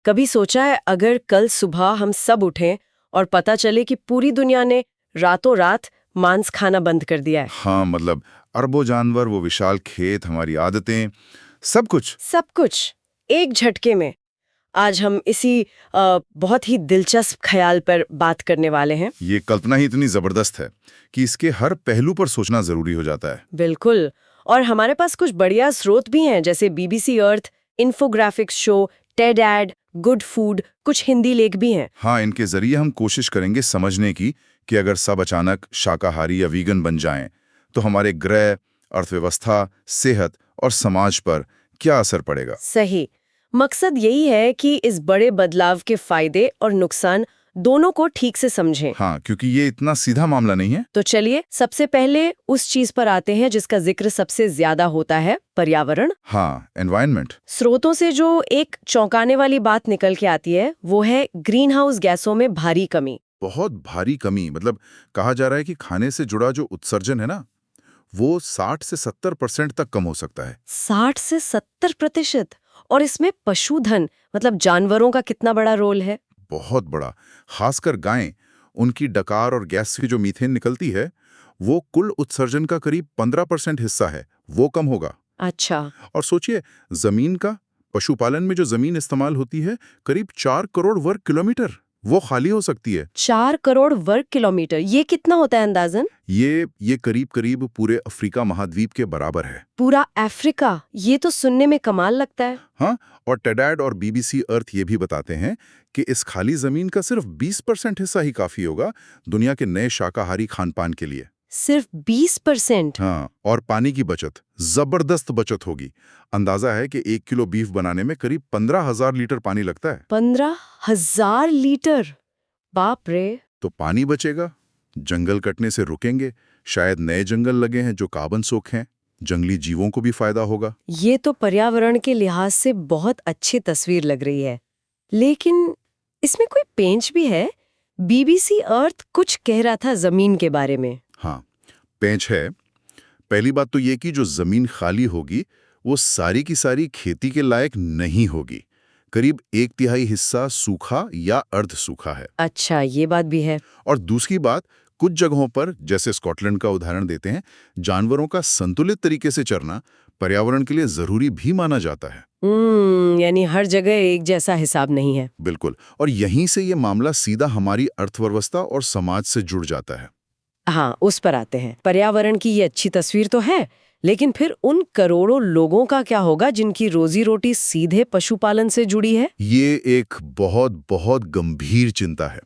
कभी सोचा है अगर कल सुबह हम सब उठें और पता चले कि पूरी दुनिया ने रातों रात मांस खाना बंद कर दिया है। हाँ, मतलब अरबों जानवर, वो विशाल खेत, हमारी आदतें, सब कुछ। सब कुछ एक झटके में। आज हम इसी बहुत ही दिलचस्प ख्याल पर बात करने वाले हैं। ये कल्पना ही इतनी जबरदस्त है कि इसके हर पहलू पर सोचना जरूरी हो जाता है। बिल्कुल। और हमारे पास कुछ बढ़िया स्रोत भी हैं, जैसे BBC Earth, infographics show, TED ed, good food, कुछ हिंदी लेख भी हैं। हाँ, इनके जरिए हम कोशिश करेंगे समझने की कि अगर सब अचानक शाकाहारी या वीगन बन जाएं, तो हमारे ग्रह, अर्थव्यवस्था, सेहत और समाज पर क्या असर पड़ेगा। सही। मकसद यही है कि इस बड़े बदलाव के फायदे और नुकसान दोनों को ठीक से समझें। हाँ, क्योंकि ये इतना सीधा मामला नहीं है। तो चलिए सबसे पहले उस चीज पर आते हैं जिसका जिक्र सबसे ज्यादा होता है, पर्यावरण। हाँ, एनवायरनमेंट। स्रोतों से जो एक चौंकाने वाली बात निकल के आती है वो है ग्रीन हाउस गैसों में भारी कमी। बहुत भारी कमी, मतलब कहा जा रहा है कि खाने से जुड़ा जो उत्सर्जन है ना, वो 60 से 70% तक कम हो सकता है। 60 से 70%। और इसमें पशुधन मतलब जानवरों का कितना बड़ा रोल है। बहुत बड़ा। खासकर गायें, उनकी डकार और गैस से जो मीथेन निकलती है, वो कुल उत्सर्जन का करीब 15% हिस्सा है, वो कम होगा। अच्छा। और सोचिए, जमीन का, पशुपालन में जो जमीन इस्तेमाल होती है, करीब 4 करोड़ वर्ग किलोमीटर, वो खाली हो सकती है। 4 करोड़ वर्ग किलोमीटर, ये कितना होता है अंदाजन? ये करीब करीब पूरे अफ्रीका महाद्वीप के बराबर है। पूरा अफ्रीका? ये तो सुनने में कमाल लगता है। हाँ, और टेडैड और बीबीसी अर्थ ये भी बताते हैं कि इस खाली जमीन का सिर्फ 20% हिस्सा ही काफी होगा दुनिया के नए शाकाहारी खानपान के लिए। सिर्फ 20%? हाँ, और पानी की बचत, जबरदस्त बचत होगी। अंदाजा है कि 1 किलो बीफ बनाने में करीब 15,000 लीटर पानी लगता है। 15,000 लीटर? बाप रे। तो पानी बचेगा, जंगल कटने से रुकेंगे, शायद नए जंगल लगे हैं जो कार्बन सोख हैं, जंगली जीवों को भी फायदा होगा। ये तो पर्यावरण के लिहाज से बहुत अच्छी तस्वीर लग रही है। लेकिन इसमें कोई पेंच भी है। बीबीसी अर्थ कुछ कह रहा था जमीन के बारे में। हाँ, पेंच है। पहली बात तो ये कि जो जमीन खाली होगी, वो सारी की सारी खेती के लायक नहीं होगी। करीब 1/3 हिस्सा सूखा या अर्ध सूखा है। अच्छा, ये बात भी है। और दूसरी बात, कुछ जगहों पर, जैसे स्कॉटलैंड का उदाहरण देते हैं, जानवरों का संतुलित तरीके से चरना पर्यावरण के लिए जरूरी भी माना जाता है। यानी हर जगह एक जैसा हिसाब नहीं है। बिल्कुल, और यहीं से ये मामला सीधा हमारी अर्थव्यवस्था और समाज से जुड़ जाता है। हाँ, उस पर आते हैं। पर्यावरण की ये अच्छी तस्वीर तो है, लेकिन फिर उन करोड़ों लोगों का क्या होगा जिनकी रोजी रोटी सीधे पशुपालन से जुड़ी है? ये एक बहुत बहुत गंभीर चिंता है।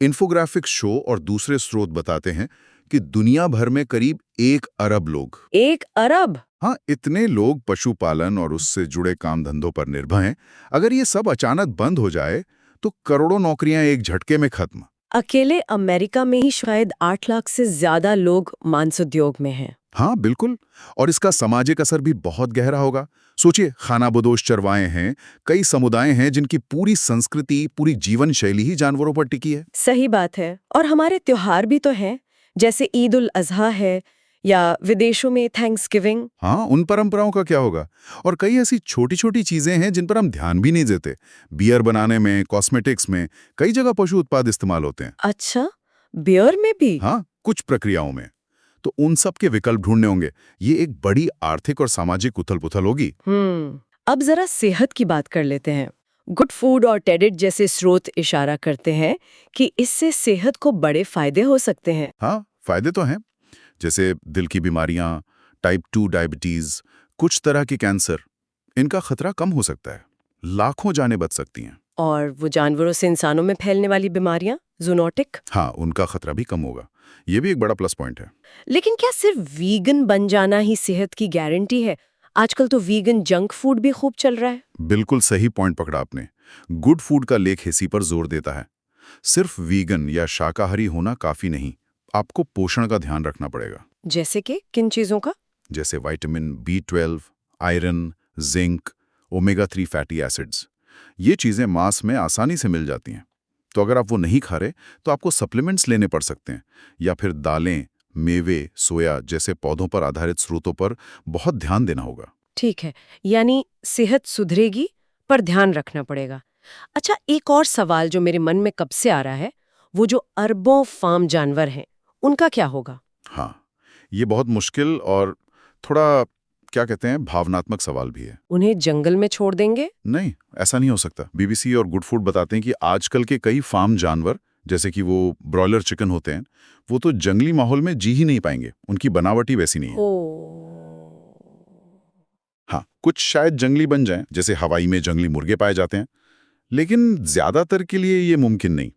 इन्फोग्राफिक्स शो और दूसरे स्रोत बताते हैं कि दुनिया भर में करीब 1 अरब लोग, 1 अरब? हाँ, इतने लोग पशुपालन और उससे जुड़े काम धंधों पर निर्भर हैं। अगर ये सब अचानक बंद हो जाए, तो करोड़ों नौकरियां एक झटके में खत्म। अकेले अमेरिका में ही शायद 8 लाख से ज्यादा लोग मांस उद्योग में हैं। हाँ, बिल्कुल। और इसका सामाजिक असर भी बहुत गहरा होगा। सोचिए, खानाबदोश चरवाहे हैं, कई समुदाय हैं जिनकी पूरी संस्कृति, पूरी जीवन शैली ही जानवरों पर टिकी है। सही बात है। और हमारे त्योहार भी तो हैं, जैसे ईद उल अजहा है या विदेशों में थैंक्सगिविंग। हाँ, उन परंपराओं का क्या होगा? और कई ऐसी छोटी छोटी चीजें हैं जिन पर हम ध्यान भी नहीं देते। बियर बनाने में, कॉस्मेटिक्स में, कई जगह पशु उत्पाद इस्तेमाल होते हैं। अच्छा, बियर में भी? हाँ, कुछ प्रक्रियाओं में। तो उन सब के विकल्प ढूंढने होंगे। ये एक बड़ी आर्थिक और सामाजिक उथल-पुथल होगी। अब जरा सेहत की बात कर लेते हैं। गुड फूड और टेडिट जैसे स्रोत इशारा करते हैं कि इससे सेहत को बड़े फायदे हो सकते हैं। हाँ, फायदे तो हैं, जैसे दिल की बीमारियां, टाइप 2 डायबिटीज, कुछ तरह के कैंसर, इनका खतरा कम हो सकता है। लाखों जानें बच सकती हैं। और वो जानवरों से इंसानों में फैलने वाली बीमारियां, जूनोटिक? हाँ, उनका खतरा भी कम होगा। ये भी एक बड़ा प्लस पॉइंट है। लेकिन क्या सिर्फ वीगन बन जाना ही सेहत की गारंटी है? आजकल तो वीगन जंक फूड भी खूब चल रहा है। बिल्कुल सही पॉइंट पकड़ा आपने। गुड फूड का लेख इसी पर जोर देता है। सिर्फ वीगन या शाकाहारी होना काफी नहीं, आपको पोषण का ध्यान रखना पड़ेगा। जैसे कि किन चीजों का? जैसे vitamin B12, iron, zinc, omega 3 fatty acids. ये चीजें मांस में आसानी से मिल जाती हैं। तो अगर आप वो नहीं खा रहे, तो आपको सप्लीमेंट्स लेने पड़ सकते हैं, या फिर दालें, मेवे, सोया जैसे पौधों पर आधारित स्रोतों पर बहुत ध्यान देना होगा। ठीक है, यानी सेहत सुधरेगी पर ध्यान रखना पड़ेगा। अच्छा, एक और सवाल जो मेरे मन में कब से आ रहा है, वो जो अरबों फार्म जानवर हैं, उनका क्या होगा? हाँ, ये बहुत मुश्किल और थोड़ा क्या कहते हैं भावनात्मक सवाल भी है। उन्हें जंगल में छोड़ देंगे? नहीं, ऐसा नहीं हो सकता। बीबीसी और गुड फूड बताते हैं कि आजकल के कई फार्म जानवर, जैसे कि वो ब्रॉयलर चिकन होते हैं, वो तो जंगली माहौल में जी ही नहीं पाएंगे। उनकी बनावट ही वैसी नहीं है। ओ। हाँ, कुछ शायद जंगली बन जाएं, जैसे हवाई में जंगली मुर्गे पाए जाते हैं, लेकिन ज्यादातर के लिए ये मुमकिन नहीं।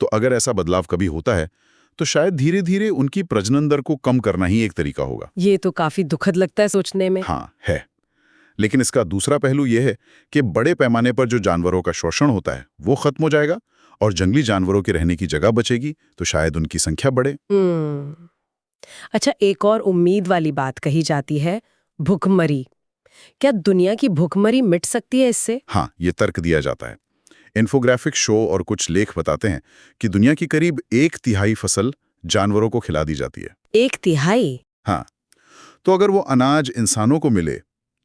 तो अगर ऐसा बदलाव कभी होता है, तो शायद धीरे धीरे उनकी प्रजनन दर को कम करना ही एक तरीका होगा। ये तो काफी दुखद लगता है सोचने में। हाँ, है। लेकिन इसका दूसरा पहलू यह है कि बड़े पैमाने पर जो जानवरों का शोषण होता है, वो खत्म हो जाएगा और जंगली जानवरों के रहने की जगह बचेगी, तो शायद उनकी संख्या बढ़े। अच्छा, एक और उम्मीद वाली बात कही जाती है, भुखमरी। क्या दुनिया की भुखमरी मिट सकती है इससे? हाँ, ये तर्क दिया जाता है। इन्फोग्राफिक शो और कुछ लेख बताते हैं कि दुनिया की करीब 1/3 फसल जानवरों को खिला दी जाती है। 1/3? हाँ, तो अगर वो अनाज इंसानों को मिले,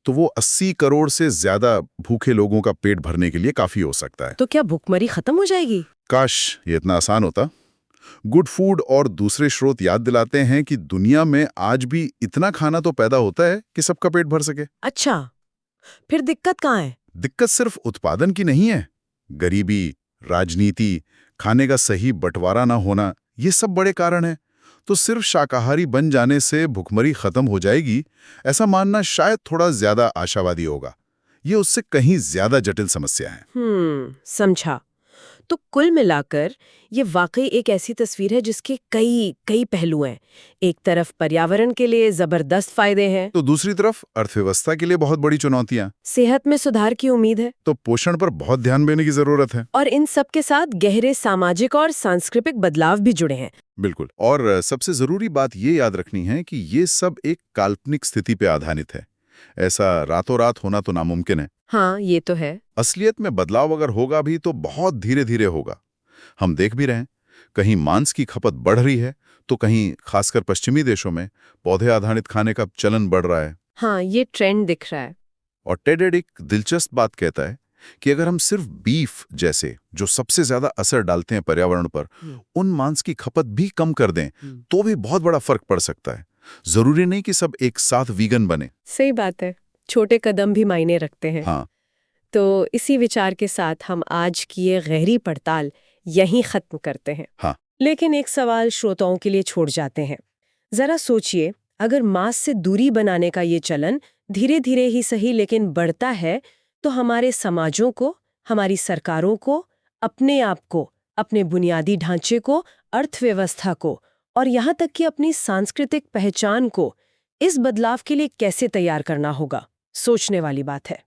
तो वो 80 करोड़ से ज्यादा भूखे लोगों का पेट भरने के लिए काफी हो सकता है। तो क्या भुखमरी खत्म हो जाएगी? काश ये इतना आसान होता। गुड फूड और दूसरे स्रोत याद दिलाते हैं कि दुनिया में आज भी इतना खाना तो पैदा होता है कि सबका पेट भर सके। अच्छा, फिर दिक्कत कहाँ है? दिक्कत सिर्फ उत्पादन की नहीं है। गरीबी, राजनीति, खाने का सही बंटवारा ना होना, ये सब बड़े कारण हैं। तो सिर्फ शाकाहारी बन जाने से भुखमरी खत्म हो जाएगी, ऐसा मानना शायद थोड़ा ज्यादा आशावादी होगा। ये उससे कहीं ज्यादा जटिल समस्या है। समझा। तो कुल मिलाकर ये वाकई एक ऐसी तस्वीर है जिसके कई कई पहलू हैं। एक तरफ पर्यावरण के लिए जबरदस्त फायदे हैं, तो दूसरी तरफ अर्थव्यवस्था के लिए बहुत बड़ी चुनौतियां। सेहत में सुधार की उम्मीद है, तो पोषण पर बहुत ध्यान देने की जरूरत है। और इन सब के साथ गहरे सामाजिक और सांस्कृतिक बदलाव भी जुड़े हैं। बिल्कुल। और सबसे जरूरी बात ये याद रखनी है कि ये सब एक काल्पनिक स्थिति पे आधारित है। ऐसा रातों रात होना तो नामुमकिन है। हाँ, ये तो है। असलियत में बदलाव अगर होगा भी तो बहुत धीरे धीरे होगा। हम देख भी रहे हैं, कहीं मांस की खपत बढ़ रही है, तो कहीं खासकर पश्चिमी देशों में पौधे आधारित खाने का चलन बढ़ रहा है। हाँ, ये ट्रेंड दिख रहा है। और टेड एक दिलचस्प बात कहता है कि अगर हम सिर्फ बीफ जैसे जो सबसे ज्यादा असर डालते हैं पर्यावरण पर, उन मांस की खपत भी कम कर दें, तो भी बहुत बड़ा फर्क पड़ सकता है। जरूरी नहीं कि सब एक साथ वीगन बने। सही बात है, छोटे कदम भी मायने रखते हैं। हाँ, तो इसी विचार के साथ हम आज की ये गहरी पड़ताल यहीं खत्म करते हैं। हाँ। लेकिन एक सवाल श्रोताओं के लिए छोड़ जाते हैं। जरा सोचिए, अगर मांस से दूरी बनाने का ये चलन धीरे धीरे ही सही लेकिन बढ़ता है, तो हमारे समाजों को, हमारी सरकारों को, अपने आप को, अपने बुनियादी ढांचे को, अर्थव्यवस्था को, और यहाँ तक कि अपनी सांस्कृतिक पहचान को इस बदलाव के लिए कैसे तैयार करना होगा? सोचने वाली बात है।